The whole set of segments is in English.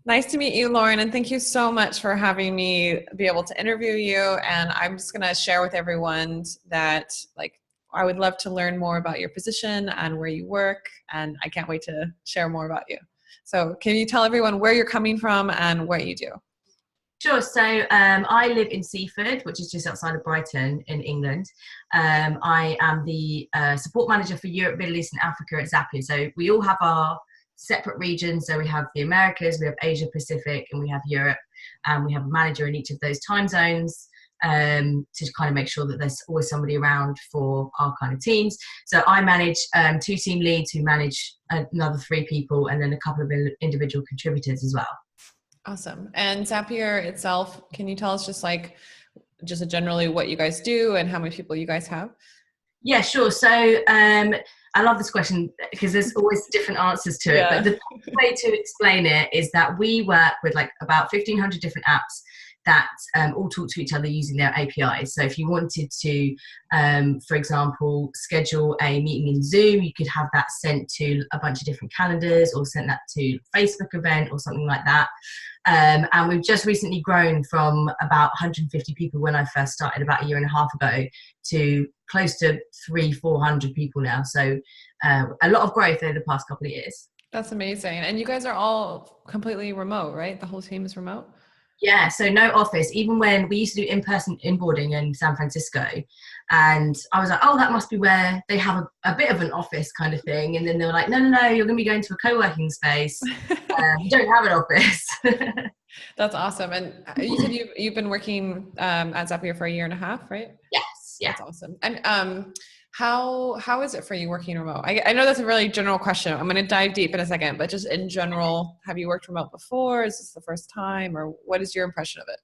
Nice to meet you, Lauren, and thank you so much for having me be able to interview you. And I'm just going to share with everyone that, like, I would love to learn more about your position and where you work, and I can't wait to share more about you. So can you tell everyone where you're coming from and what you do? Sure. So I live in Seaford, which is just outside of Brighton in England. I am the support manager for Europe, Middle East and Africa at Zapier. So we all have our separate regions. So we have the Americas, we have Asia Pacific, and we have Europe. And we have a manager in each of those time zones to kind of make sure that there's always somebody around for our kind of teams. So I manage 2 team leads who manage another 3 people, and then a couple of individual contributors as well. Awesome. And Zapier itself, can you tell us just generally what you guys do and how many people you guys have? Yeah, sure. So I love this question because there's always different answers to it. But the way to explain it is that we work with like about 1,500 different apps that all talk to each other using their APIs. So if you wanted to, for example, schedule a meeting in Zoom, you could have that sent to a bunch of different calendars or send that to Facebook event or something like that. And we've just recently grown from about 150 people when I first started about a year and a half ago to close to 300-400 people now. So a lot of growth over the past couple of years. That's amazing. And you guys are all completely remote, right? The whole team is remote? Yeah, so no office. Even when we used to do in-person onboarding in San Francisco, and I was like, oh, that must be where they have a bit of an office kind of thing. And then they were like, no, you're going to be going to a co-working space. You don't have an office. That's awesome. And you said you've been working at Zapier for a year and a half, right? Yes. Yeah. That's awesome. And how is it for you working remote? I know that's a really general question. I'm going to dive deep in a second, but just in general, have you worked remote before? Is this the first time, or what is your impression of it?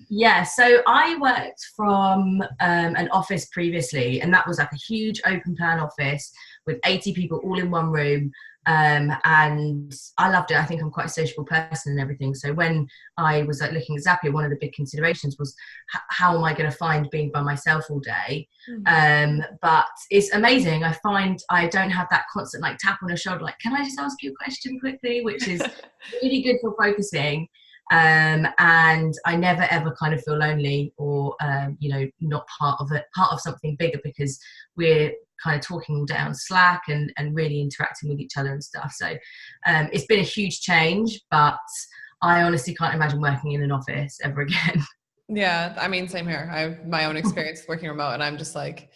Yeah, so I worked from an office previously, and that was like a huge open plan office with 80 people all in one room. And I loved it. I think I'm quite a sociable person and everything. So when I was like looking at Zapier, one of the big considerations was how am I going to find being by myself all day? But it's amazing. I find I don't have that constant like tap on the shoulder, like, can I just ask you a question quickly? Which is really good for focusing. And I never ever kind of feel lonely or not part of something bigger, because we're kind of talking all day on Slack and really interacting with each other and stuff. So it's been a huge change, but I honestly can't imagine working in an office ever again. Yeah, I mean, same here. I have my own experience working remote, and I'm just like,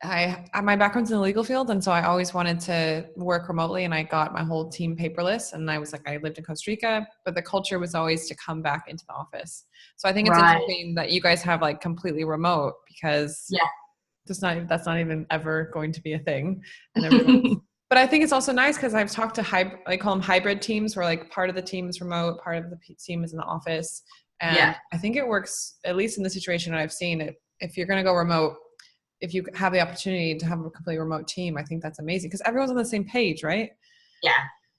my background's in the legal field, and so I always wanted to work remotely, and I got my whole team paperless, and I was like, I lived in Costa Rica, but the culture was always to come back into the office. So I think it's interesting that you guys have like completely remote, because that's not even ever going to be a thing. And but I think it's also nice because I've talked to I call them hybrid teams, where like part of the team is remote, part of the team is in the office. And I think it works, at least in the situation that I've seen it. If you're going to go remote, if you have the opportunity to have a completely remote team, I think that's amazing because everyone's on the same page, right? Yeah,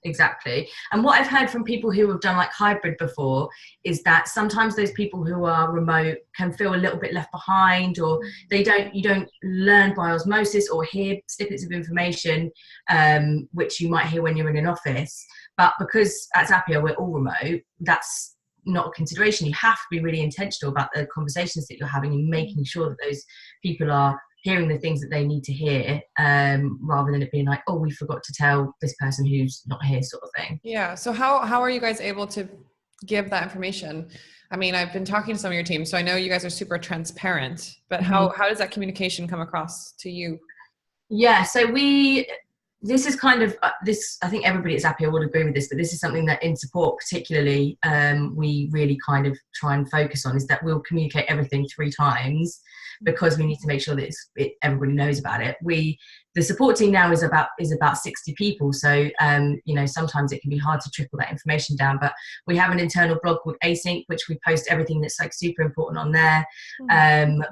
exactly. And what I've heard from people who have done like hybrid before is that sometimes those people who are remote can feel a little bit left behind, or you don't learn by osmosis or hear snippets of information, which you might hear when you're in an office. But because at Zapier we're all remote, that's not a consideration. You have to be really intentional about the conversations that you're having and making sure that those people are hearing the things that they need to hear, rather than it being like, oh, we forgot to tell this person who's not here, sort of thing. Yeah. So how are you guys able to give that information? I mean, I've been talking to some of your teams, so I know you guys are super transparent, but how does that communication come across to you? Yeah. So this is kind of this. I think everybody at Zapier would agree with this, but this is something that in support, particularly, we really kind of try and focus on, is that we'll communicate everything 3 times because we need to make sure that everybody knows about it. The support team now is about 60 people, so sometimes it can be hard to trickle that information down. But we have an internal blog called Async, which we post everything that's like super important on there.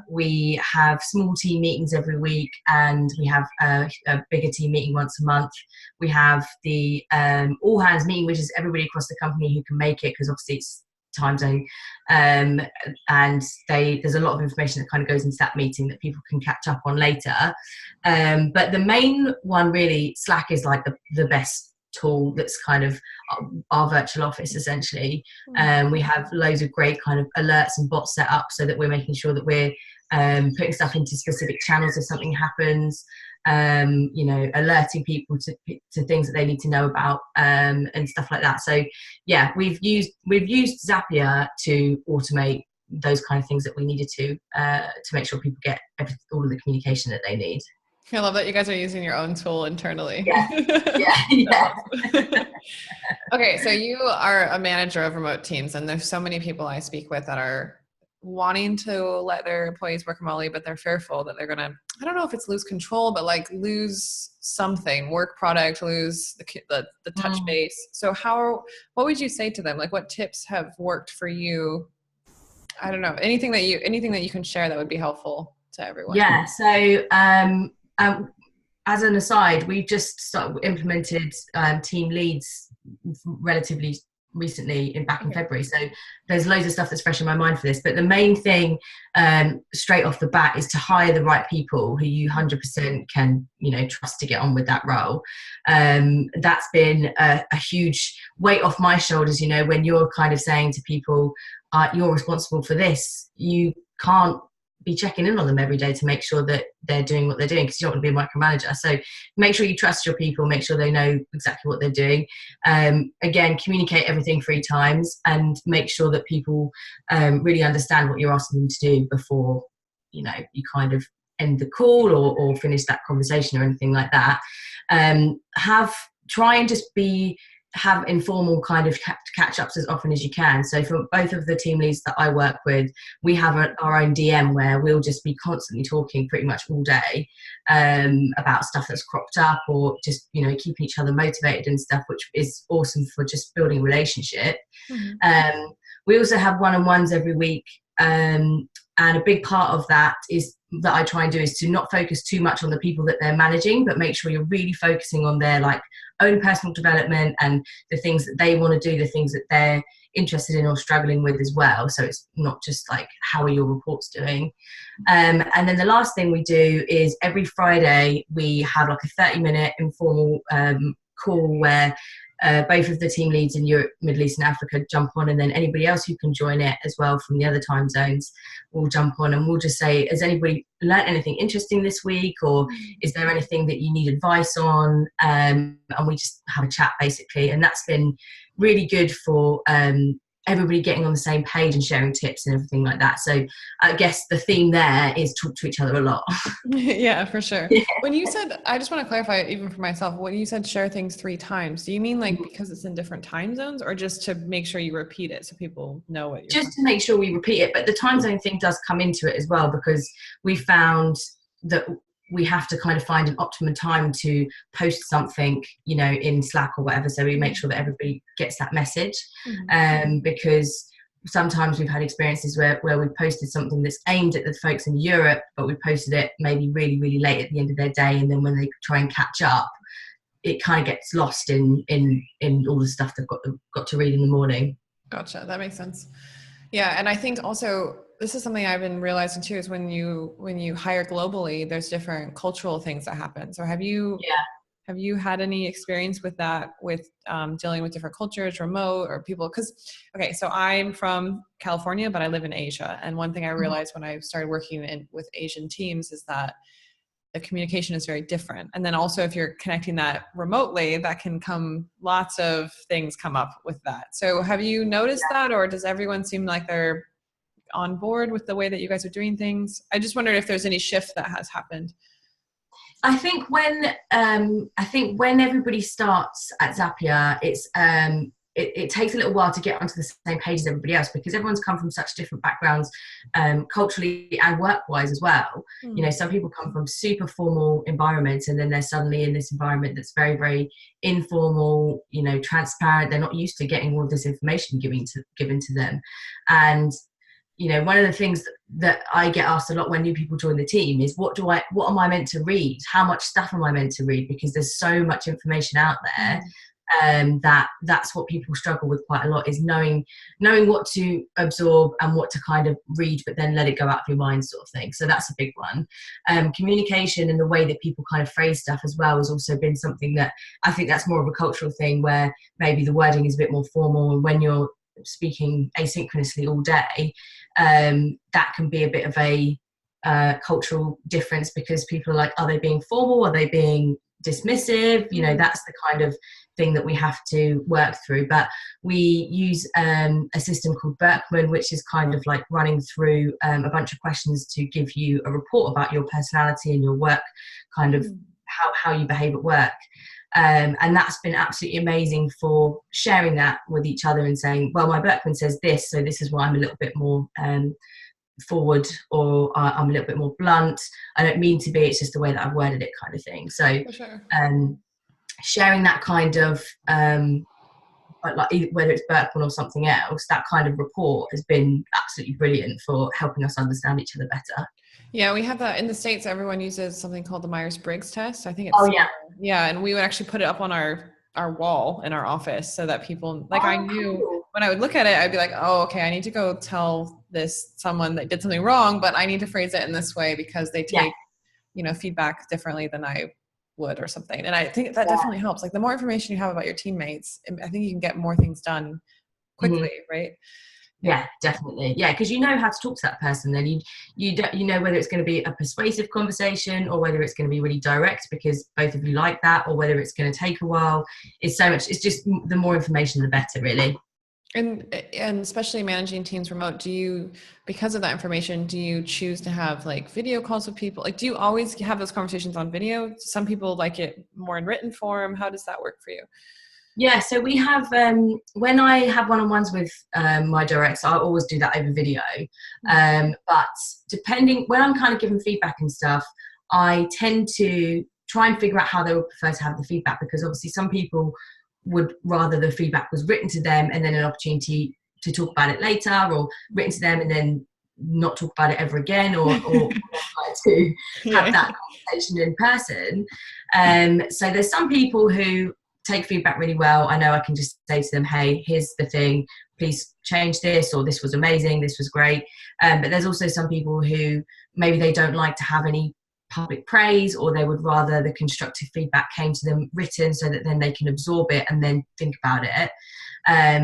We have small team meetings every week, and we have a bigger team meeting once a month. We have the all hands meeting, which is everybody across the company who can make it, because obviously it's time zone, and there's a lot of information that kind of goes into that meeting that people can catch up on later. But the main one, really, Slack is like the best tool that's kind of our virtual office essentially. We have loads of great kind of alerts and bots set up so that we're making sure that we're putting stuff into specific channels if something happens, alerting people to things that they need to know about, and stuff like that. So yeah, we've used Zapier to automate those kind of things that we needed to make sure people get all of the communication that they need. I love that you guys are using your own tool internally. Yeah. Okay, so you are a manager of remote teams, and there's so many people I speak with that are wanting to let their employees work remotely, but they're fearful that they're gonna, I don't know if it's lose control, but like lose something, work product, lose the touch base. So what would you say to them? Like, what tips have worked for you? I don't know, anything that you can share that would be helpful to everyone. Yeah. So as an aside, we've just implemented team leads relatively recently back in February. So there's loads of stuff that's fresh in my mind for this. But the main thing straight off the bat is to hire the right people who you 100% can, trust to get on with that role. That's been a huge weight off my shoulders, when you're kind of saying to people, you're responsible for this. You can't be checking in on them every day to make sure that they're doing what they're doing, because you don't want to be a micromanager. So make sure you trust your people, make sure they know exactly what they're doing. Again, communicate everything 3 times and make sure that people really understand what you're asking them to do before, you kind of end the call or finish that conversation or anything like that. Try and just have informal kind of catch-ups as often as you can. So for both of the team leads that I work with, we have our own DM where we'll just be constantly talking pretty much all day about stuff that's cropped up, or just, keeping each other motivated and stuff, which is awesome for just building a relationship. We also have one-on-ones every week. And a big part of that I try and do is to not focus too much on the people that they're managing, but make sure you're really focusing on their own personal development and the things that they want to do, the things that they're interested in or struggling with as well. So it's not just how are your reports doing? And then the last thing we do is every Friday we have a 30-minute informal call where both of the team leads in Europe, Middle East and Africa jump on, and then anybody else who can join it as well from the other time zones will jump on, and we'll just say, has anybody learned anything interesting this week, or is there anything that you need advice on? And we just have a chat basically, and that's been really good for everybody getting on the same page and sharing tips and everything like that. So I guess the theme there is talk to each other a lot. Yeah, for sure. Yeah. When you said, I just want to clarify even for myself, when you said share things 3 times, do you mean because it's in different time zones, or just to make sure you repeat it so people know what you're just to make sure we repeat it? But the time zone thing does come into it as well, because we found that we have to kind of find an optimum time to post something, in Slack or whatever. So we make sure that everybody gets that message. Because sometimes we've had experiences where we've posted something that's aimed at the folks in Europe, but we posted it maybe really, really late at the end of their day. And then when they try and catch up, it kind of gets lost in all the stuff they've got to read in the morning. Gotcha. That makes sense. Yeah. And I think also, this is something I've been realizing too, is when you hire globally, there's different cultural things that happen. So have you had any experience with that, with dealing with different cultures, remote, or people? So I'm from California, but I live in Asia. And one thing I realized when I started working with Asian teams is that the communication is very different. And then also if you're connecting that remotely, that can lots of things come up with that. So have you noticed that, or does everyone seem like they're on board with the way that you guys are doing things? I just wondered if there's any shift that has happened. I think when everybody starts at Zapier, it takes a little while to get onto the same page as everybody else, because everyone's come from such different backgrounds, culturally and work-wise as well. Some people come from super formal environments, and then they're suddenly in this environment that's very, very informal, transparent. They're not used to getting all of this information given to them. And one of the things that I get asked a lot when new people join the team is, what am I meant to read? How much stuff am I meant to read? Because there's so much information out there. That's what people struggle with quite a lot, is knowing what to absorb and what to kind of read, but then let it go out of your mind, sort of thing. So that's a big one. Communication and the way that people kind of phrase stuff as well has also been something that I think that's more of a cultural thing, where maybe the wording is a bit more formal, and when you're speaking asynchronously all day, that can be a bit of a cultural difference, because people are like, are they being formal, are they being dismissive? You know, that's the kind of thing that we have to work through. But we use a system called Berkman, which is kind of like running through a bunch of questions to give you a report about your personality and your work, kind of how you behave at work. And that's been absolutely amazing for sharing that with each other and saying, well, my Berkman says this, so this is why I'm a little bit more forward, or I'm a little bit more blunt. I don't mean to be, it's just the way that I've worded it, kind of thing. So sharing that kind of like whether it's Berkman or something else, that kind of report has been absolutely brilliant for helping us understand each other better. Yeah, we have that in the States. Everyone uses something called the Myers-Briggs test. I think it's yeah, and we would actually put it up on our wall in our office, so that people, like, I knew when I would look at it, I'd be like, oh, okay, I need to go tell someone that did something wring, but I need to phrase it in this way because they take feedback differently than I would, or something. And I think that definitely helps. Like, the more information you have about your teammates, I think you can get more things done quickly, right? Yeah, definitely. Yeah, because you know how to talk to that person. Then you know whether it's going to be a persuasive conversation or whether it's going to be really direct because both of you like that, or whether it's going to take a while. It's just the more information, the better, really. And especially managing teams remote, because of that information, do you choose to have like video calls with people? Like, do you always have those conversations on video? Some people like it more in written form. How does that work for you? Yeah, so we have, when I have one-on-ones with my directs, I always do that over video. But depending, when I'm kind of giving feedback and stuff, I tend to try and figure out how they would prefer to have the feedback, because obviously some people would rather the feedback was written to them and then an opportunity to talk about it later, or written to them and then not talk about it ever again, or like to have that conversation in person. So there's some people who take feedback really well. I know I can just say to them, hey, here's the thing, please change this, or this was amazing, this was great. But there's also some people who maybe they don't like to have any public praise, or they would rather the constructive feedback came to them written, so that then they can absorb it and then think about it.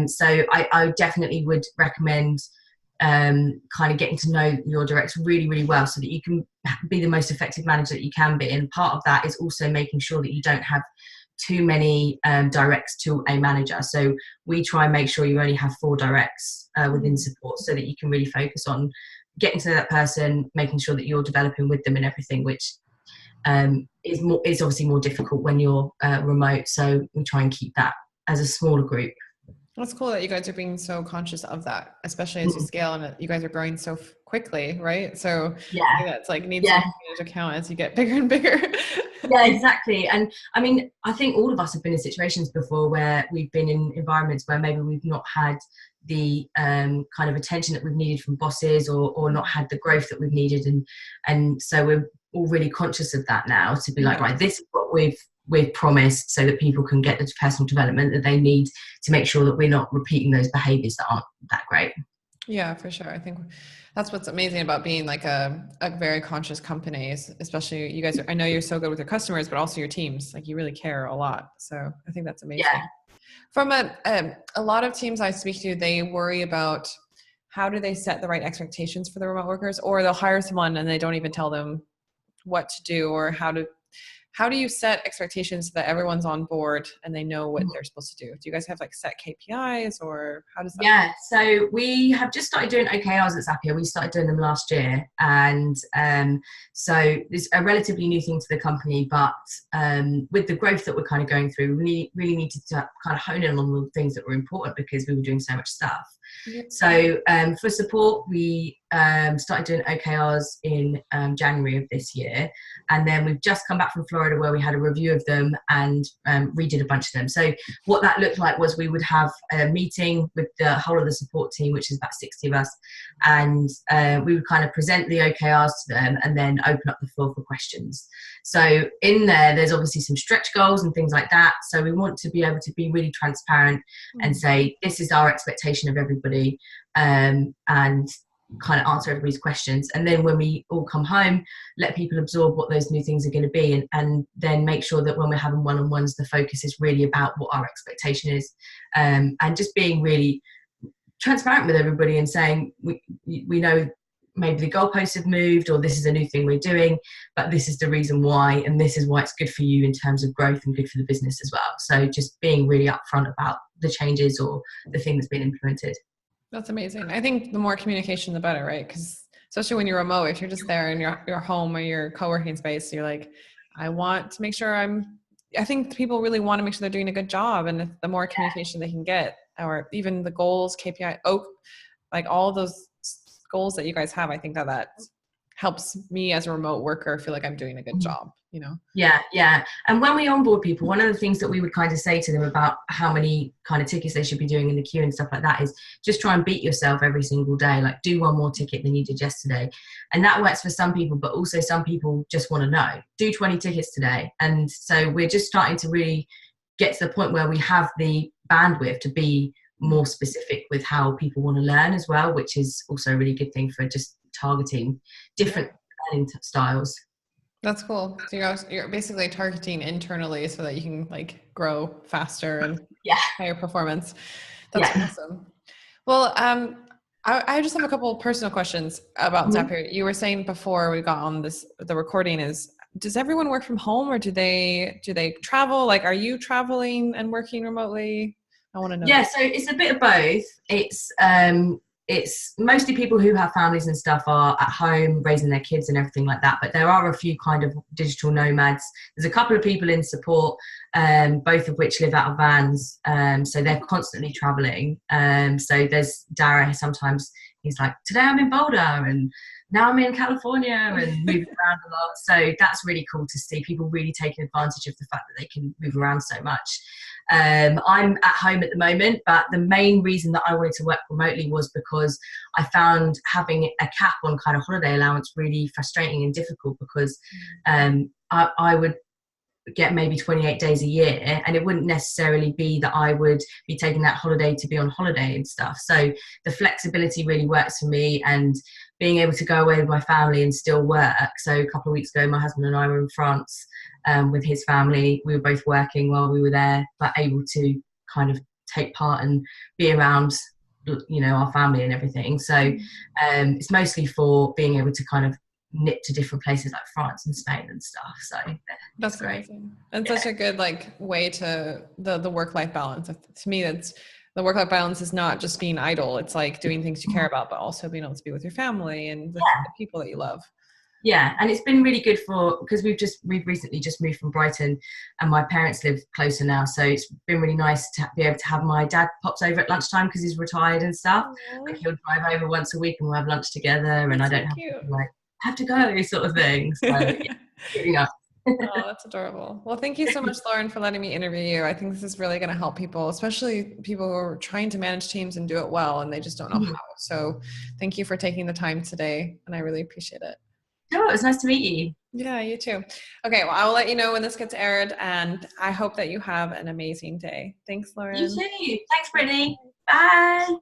So I definitely would recommend kind of getting to know your directs really, really well, so that you can be the most effective manager that you can be. And part of that is also making sure that you don't have too many directs to a manager. So we try and make sure you only have 4 directs within support, so that you can really focus on getting to know that person, making sure that you're developing with them and everything, which is obviously more difficult when you're remote. So we try and keep that as a smaller group. That's cool that you guys are being so conscious of that, especially as you scale, and you guys are growing so quickly, right? So that's like needs to be taken into account as you get bigger and bigger. Yeah, exactly. And I mean, I think all of us have been in situations before where we've been in environments where maybe we've not had the kind of attention that we've needed from bosses, or not had the growth that we've needed. And so we're all really conscious of that now, to be like, right, this is what we've promised, so that people can get the personal development that they need to make sure that we're not repeating those behaviors that aren't that great. Yeah, for sure. I think that's what's amazing about being like a very conscious company, especially you guys I know you're so good with your customers, but also your teams. Like, you really care a lot. So I think that's amazing. Yeah. From a lot of teams I speak to, they worry about how do they set the right expectations for the remote workers, or they'll hire someone and they don't even tell them what to do, or how do you set expectations so that everyone's on board and they know what they're supposed to do? Do you guys have like set KPIs, or how does that work? So we have just started doing OKRs at Zapier. We started doing them last year. And so it's a relatively new thing to the company, but with the growth that we're kind of going through, we really needed to kind of hone in on the things that were important, because we were doing so much stuff. So for support, we started doing OKRs in January of this year, and then we've just come back from Florida Florida where we had a review of them and redid a bunch of them. So what that looked like was we would have a meeting with the whole of the support team, which is about 60 of us, and we would kind of present the OKRs to them and then open up the floor for questions. So in there's obviously some stretch goals and things like that. So we want to be able to be really transparent and say, this is our expectation of everybody, and kind of answer everybody's questions. And then when we all come home, let people absorb what those new things are going to be, and then make sure that when we're having one-on-ones, the focus is really about what our expectation is, and just being really transparent with everybody and saying, we know maybe the goalposts have moved, or this is a new thing we're doing, but this is the reason why, and this is why it's good for you in terms of growth and good for the business as well. So just being really upfront about the changes or the thing that's been implemented. That's amazing. I think the more communication, the better, right? Because especially when you're remote, if you're just there in your home or your co-working space, you're like, I want to make sure I think people really want to make sure they're doing a good job. And if the more communication they can get, or even the goals, KPI, like all those goals that you guys have, I think that helps me as a remote worker feel like I'm doing a good job, you know? Yeah. And when we onboard people, one of the things that we would kind of say to them about how many kind of tickets they should be doing in the queue and stuff like that is just try and beat yourself every single day. Like, do one more ticket than you did yesterday. And that works for some people, but also some people just want to know, do 20 tickets today. And so we're just starting to really get to the point where we have the bandwidth to be more specific with how people want to learn as well, which is also a really good thing for just targeting different learning styles. That's cool. So you're basically targeting internally so that you can like grow faster and higher performance. That's awesome. Well, I just have a couple of personal questions about Zapier. You were saying before we got on the recording is, does everyone work from home, or do they travel? Like, are you traveling and working remotely? I want to know. Yeah, so it's a bit of both. It's mostly people who have families and stuff are at home raising their kids and everything like that. But there are a few kind of digital nomads. There's a couple of people in support, both of which live out of vans. So they're constantly traveling. So there's Dara, sometimes he's like, today I'm in Boulder and now I'm in California, and moving around a lot. So that's really cool to see people really taking advantage of the fact that they can move around so much. I'm at home at the moment, but the main reason that I wanted to work remotely was because I found having a cap on kind of holiday allowance really frustrating and difficult, because I would get maybe 28 days a year, and it wouldn't necessarily be that I would be taking that holiday to be on holiday and stuff. So the flexibility really works for me, and being able to go away with my family and still work. So a couple of weeks ago, my husband and I were in France with his family. We were both working while we were there, but able to kind of take part and be around, you know, our family and everything. So it's mostly for being able to kind of nip to different places like France and Spain and stuff. So that's great. And such a good like way to the work-life balance. To me, that's the work-life balance is not just being idle. It's like doing things you care about, but also being able to be with your family and the people that you love. Yeah, and it's been really good because we've recently just moved from Brighton, and my parents live closer now, so it's been really nice to be able to have my dad pops over at lunchtime because he's retired and stuff. Like, he'll drive over once a week and we'll have lunch together, and I don't have to go sort of thing. So yeah, really nice. Oh, that's adorable. Well, thank you so much, Lauren, for letting me interview you. I think this is really going to help people, especially people who are trying to manage teams and do it well, and they just don't know how. So thank you for taking the time today, and I really appreciate it. Oh, it was nice to meet you. Yeah, you too. Okay, well, I will let you know when this gets aired, and I hope that you have an amazing day. Thanks, Lauren. You too. Thanks, Brittnee. Bye.